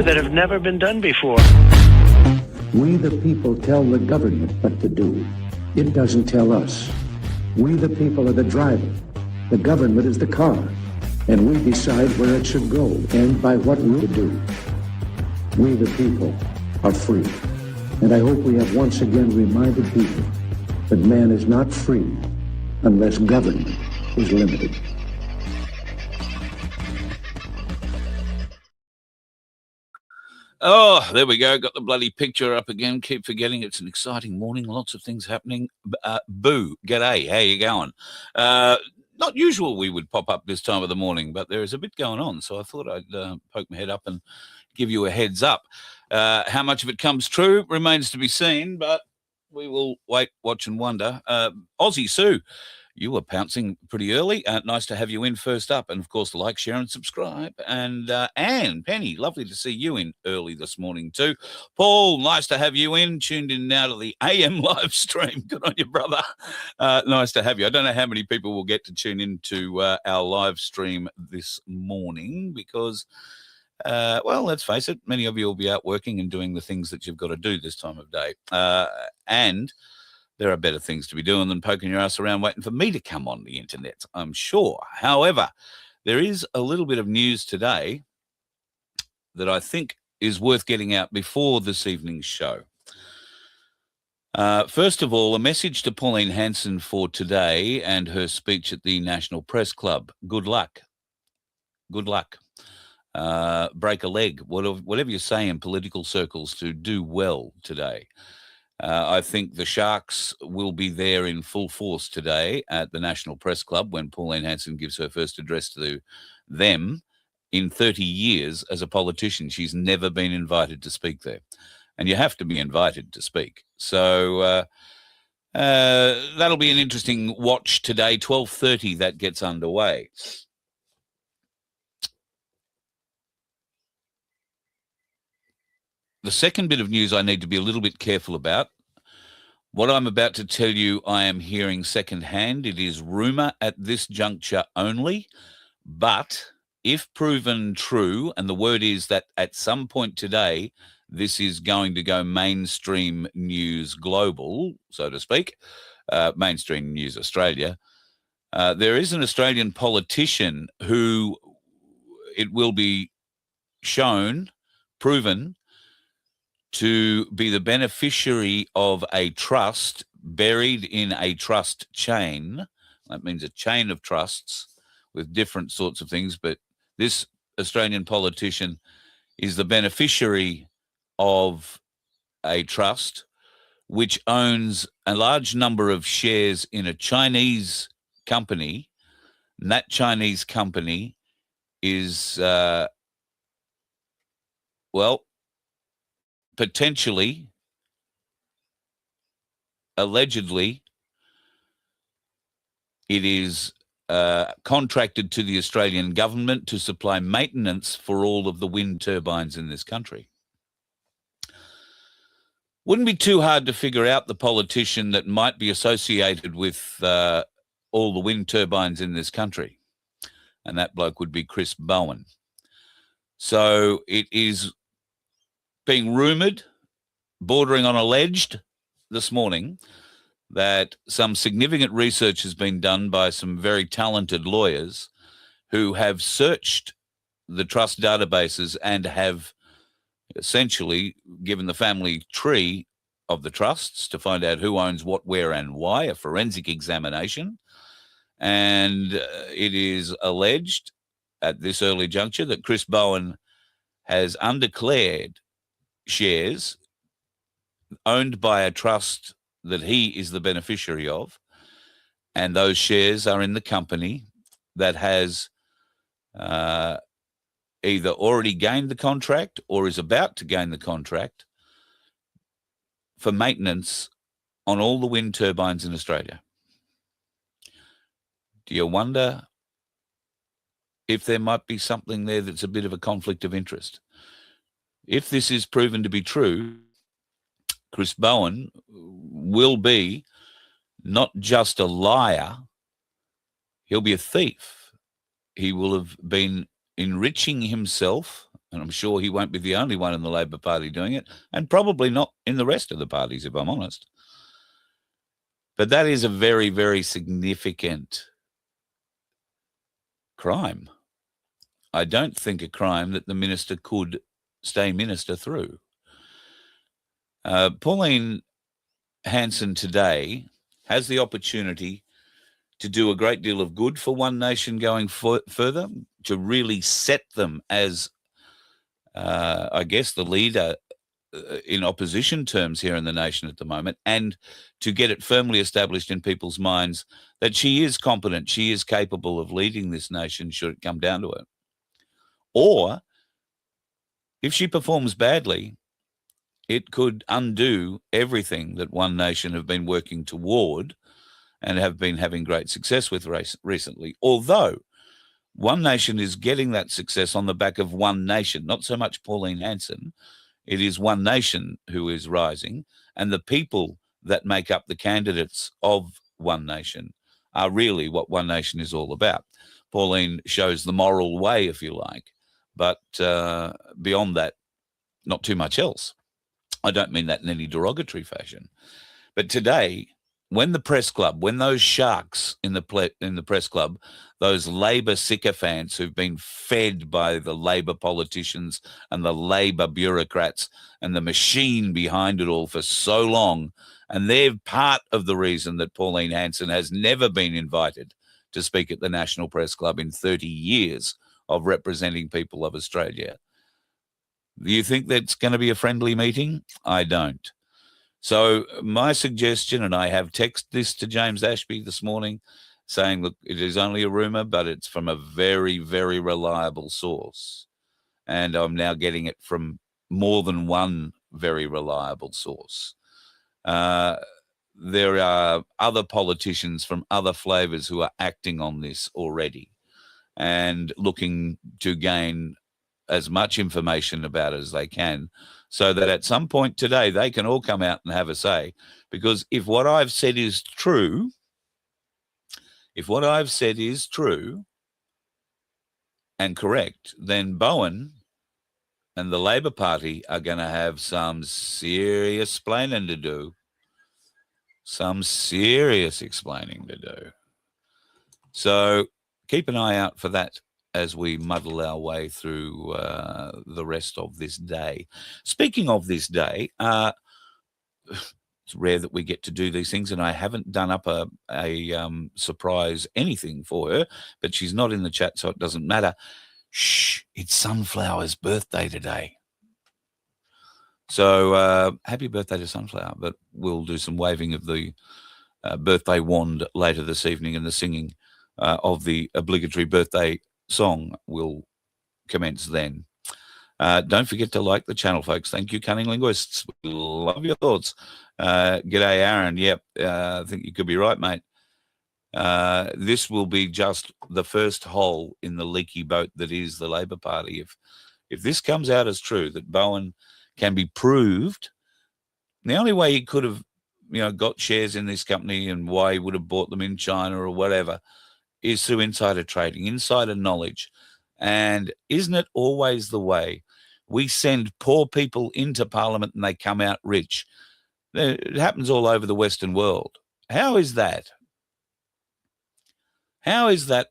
do that have never been done before. We the people tell the government what to do. It doesn't tell us. We the people are the driver. The government is the car. And we decide where it should go and by what route to do. We the people are free. And I hope we have once again reminded people that man is not free unless government is limited. Oh, there we go. Got the bloody picture up again. Keep forgetting it's an exciting morning. Lots of things happening. Boo, g'day. How you going? Not usual we would pop up this time of the morning, but there is a bit going on. So I thought I'd poke my head up and give you a heads up. How much of it comes true remains to be seen, but we will wait, watch and wonder. Aussie Sue, you were pouncing pretty early. Nice to have you in first up. And, of course, like, share and subscribe. And Anne, Penny, lovely to see you in early this morning too. Paul, nice to have you in. Tuned in now to the AM live stream. Good on you, brother. Nice to have you. I don't know how many people will get to tune into our live stream this morning because, well, let's face it, many of you will be out working and doing the things that you've got to do this time of day. And there are better things to be doing than poking your ass around waiting for me to come on the internet, I'm sure. However, there is a little bit of news today that I think is worth getting out before this evening's show. First of all, a message to Pauline Hanson for today and her speech at the National Press Club. Good luck. Good luck. Break a leg, whatever you say in political circles, to do well today. I think the Sharks will be there in full force today at the National Press Club when Pauline Hanson gives her first address to them. In 30 years as a politician, she's never been invited to speak there. And you have to be invited to speak. So that'll be an interesting watch today. 12:30 that gets underway. The second bit of news I need to be a little bit careful about. What I'm about to tell you, I am hearing secondhand. It is rumour at this juncture only. But if proven true, and the word is that at some point today, this is going to go mainstream news global, so to speak, mainstream news Australia, there is an Australian politician who it will be shown, proven, to be the beneficiary of a trust buried in a trust chain. That means a chain of trusts with different sorts of things. But this Australian politician is the beneficiary of a trust which owns a large number of shares in a Chinese company. And that Chinese company is, potentially, allegedly, it is contracted to the Australian government to supply maintenance for all of the wind turbines in this country. Wouldn't be too hard to figure out the politician that might be associated with all the wind turbines in this country. And that bloke would be Chris Bowen. So it is being rumoured, bordering on alleged this morning, that some significant research has been done by some very talented lawyers who have searched the trust databases and have essentially given the family tree of the trusts to find out who owns what, where and why, a forensic examination. And it is alleged at this early juncture that Chris Bowen has undeclared shares owned by a trust that he is the beneficiary of, and those shares are in the company that has either already gained the contract or is about to gain the contract for maintenance on all the wind turbines in Australia. Do you wonder if there might be something there that's a bit of a conflict of interest? If this is proven to be true, Chris Bowen will be not just a liar, he'll be a thief. He will have been enriching himself And I'm sure he won't be the only one in the Labor Party doing it, and probably not in the rest of the parties, if I'm honest. But that is a very, very significant crime. I don't think a crime that the minister could stay minister through. Pauline Hanson today has the opportunity to do a great deal of good for One Nation going further, to really set them as, I guess, the leader in opposition terms here in the nation at the moment, and to get it firmly established in people's minds that she is competent, she is capable of leading this nation should it come down to it. Or if she performs badly, it could undo everything that One Nation have been working toward and have been having great success with recently. Although One Nation is getting that success on the back of One Nation, not so much Pauline Hanson. It is One Nation who is rising, and the people that make up the candidates of One Nation are really what One Nation is all about. Pauline shows the moral way, if you like, but beyond that, not too much else. I don't mean that in any derogatory fashion. But today, when the press club, when those sharks in the press club, those Labor sycophants who've been fed by the Labor politicians and the Labor bureaucrats and the machine behind it all for so long, and they're part of the reason that Pauline Hanson has never been invited to speak at the National Press Club in 30 years of representing people of Australia. Do you think that's going to be a friendly meeting? I don't. So my suggestion, and I have texted this to James Ashby this morning, saying, look, it is only a rumour, but it's from a very, very reliable source. And I'm now getting it from more than one very reliable source. There are other politicians from other flavours who are acting on this already and looking to gain as much information about it as they can, so that at some point today they can all come out and have a say. Because if what I've said is true, and correct, then Bowen and the Labor Party are going to have some serious explaining to do. So keep an eye out for that as we muddle our way through the rest of this day. Speaking of this day, it's rare that we get to do these things, and I haven't done up a surprise anything for her, but she's not in the chat, so it doesn't matter. Shh, it's Sunflower's birthday today. So happy birthday to Sunflower, but we'll do some waving of the birthday wand later this evening, and the singing of the obligatory birthday song will commence then. Don't forget to like the channel, folks. Thank you, Cunning Linguists. We love your thoughts. G'day, Aaron. Yep, I think you could be right, mate. This will be just the first hole in the leaky boat that is the Labor Party. If this comes out as true, that Bowen can be proved, the only way he could have, got shares in this company and why he would have bought them in China or whatever is through insider trading, insider knowledge. And isn't it always the way? We send poor people into Parliament and they come out rich. It happens all over the Western world. How is that? How is that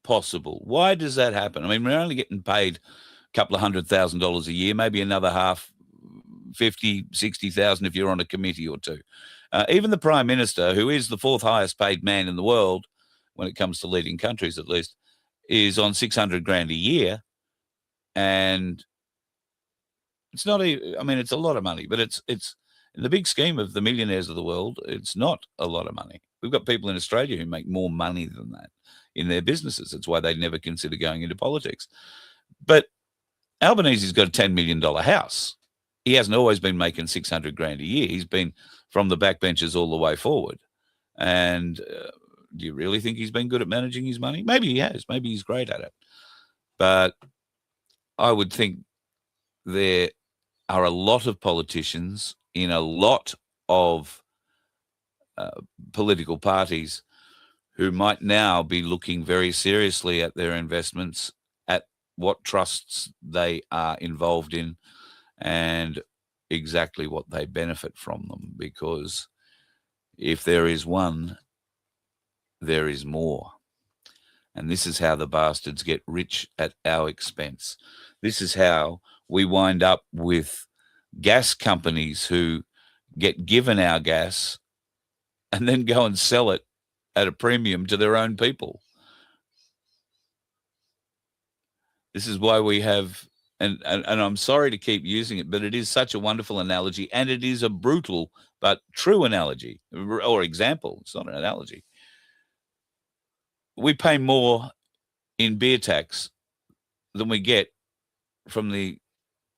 possible? Why does that happen? I mean, we're only getting paid a couple of $100,000 a year, maybe another half, 50, 60,000 if you're on a committee or two. Even the Prime Minister, who is the fourth highest paid man in the world, when it comes to leading countries at least, is on $600,000 a year. And it's not it's a lot of money, but it's in the big scheme of the millionaires of the world, it's not a lot of money. We've got people in Australia who make more money than that in their businesses. That's why they never consider going into politics. But Albanese's got a $10 million house. He hasn't always been making $600,000 a year. He's been from the backbenches all the way forward. And do you really think he's been good at managing his money? Maybe he has. Maybe he's great at it. But I would think there are a lot of politicians in a lot of political parties who might now be looking very seriously at their investments at what trusts they are involved in, and exactly what they benefit from them. Because if there is one, there is more. And this is how the bastards get rich at our expense. This is how we wind up with gas companies who get given our gas and then go and sell it at a premium to their own people. This is why we have, and I'm sorry to keep using it, but it is such a wonderful analogy, and it is a brutal but true analogy or example. It's not an analogy. We pay more in beer tax than we get from the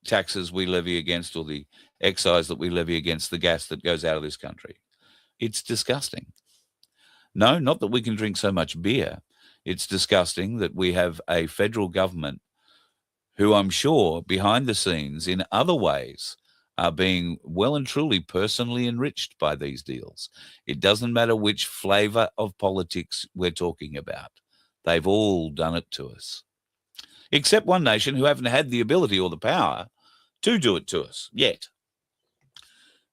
taxes we levy against, or the excise that we levy against the gas that goes out of this country. It's disgusting. No, not that we can drink so much beer. It's disgusting that we have a federal government who, I'm sure, behind the scenes in other ways, are being well and truly personally enriched by these deals. It doesn't matter which flavour of politics we're talking about. They've all done it to us. Except one nation who haven't had the ability or the power to do it to us yet.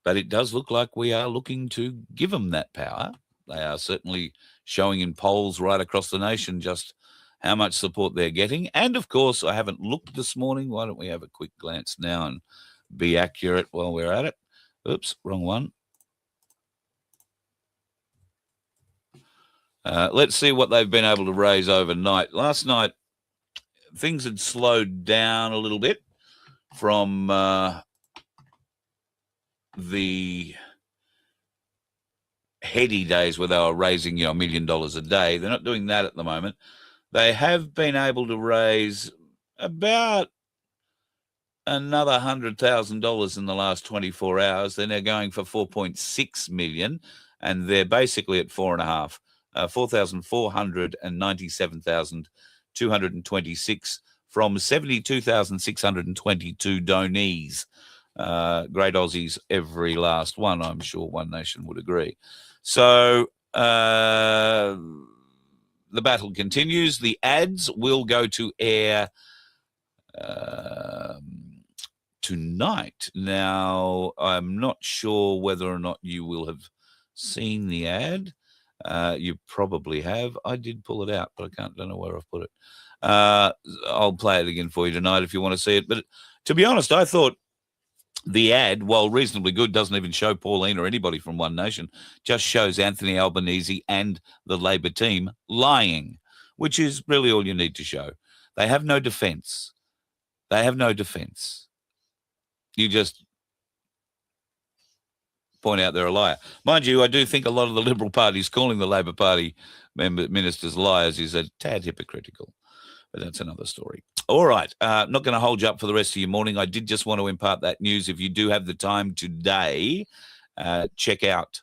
But it does look like we are looking to give them that power. They are certainly showing in polls right across the nation just how much support they're getting. And, of course, I haven't looked this morning. Why don't we have a quick glance now and be accurate while we're at it? Oops, wrong one. Let's see what they've been able to raise overnight. Last night, things had slowed down a little bit from the heady days where they were raising, $1 million a day. They're not doing that at the moment. They have been able to raise about another $100,000 in the last 24 hours. They're now going for 4.6 million, and they're basically at 4.5, 4,497,226 from 72,622 donees. Great Aussies, every last one. I'm sure One Nation would agree. So the battle continues. The ads will go to air tonight. Now, I'm not sure whether or not you will have seen the ad. You probably have. I did pull it out, but I don't know where I've put it. I'll play it again for you tonight if you want to see it. But to be honest, I thought the ad, while reasonably good, doesn't even show Pauline or anybody from One Nation, just shows Anthony Albanese and the Labor team lying, which is really all you need to show. They have no defence. They have no defence. You just point out they're a liar. Mind you, I do think a lot of the Liberal parties calling the Labor Party ministers liars is a tad hypocritical. But that's another story. All right. Not going to hold you up for the rest of your morning. I did just want to impart that news. If you do have the time today, check out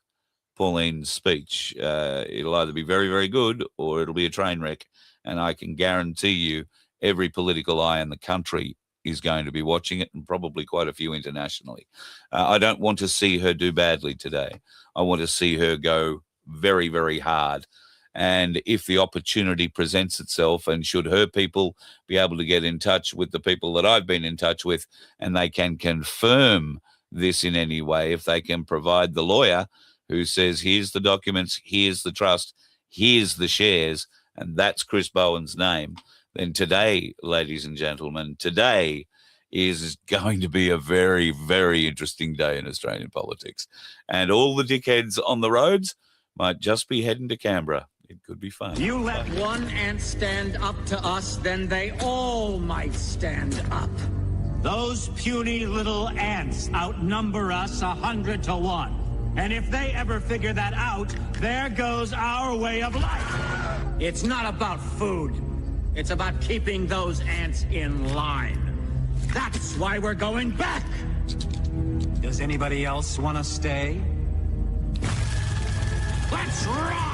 Pauline's speech. It'll either be very, very good or it'll be a train wreck. And I can guarantee you every political eye in the country is going to be watching it, and probably quite a few internationally. I don't want to see her do badly today. I want to see her go very, very hard. And if the opportunity presents itself, and should her people be able to get in touch with the people that I've been in touch with, and they can confirm this in any way, if they can provide the lawyer who says, here's the documents, here's the trust, here's the shares, and that's Chris Bowen's name, then today, ladies and gentlemen, today is going to be a very, very interesting day in Australian politics. And all the dickheads on the roads might just be heading to Canberra. It could be fun. You let one ant stand up to us, then they all might stand up. Those puny little ants outnumber us 100 to 1. And if they ever figure that out, there goes our way of life. It's not about food. It's about keeping those ants in line. That's why we're going back. Does anybody else want to stay? Let's rock!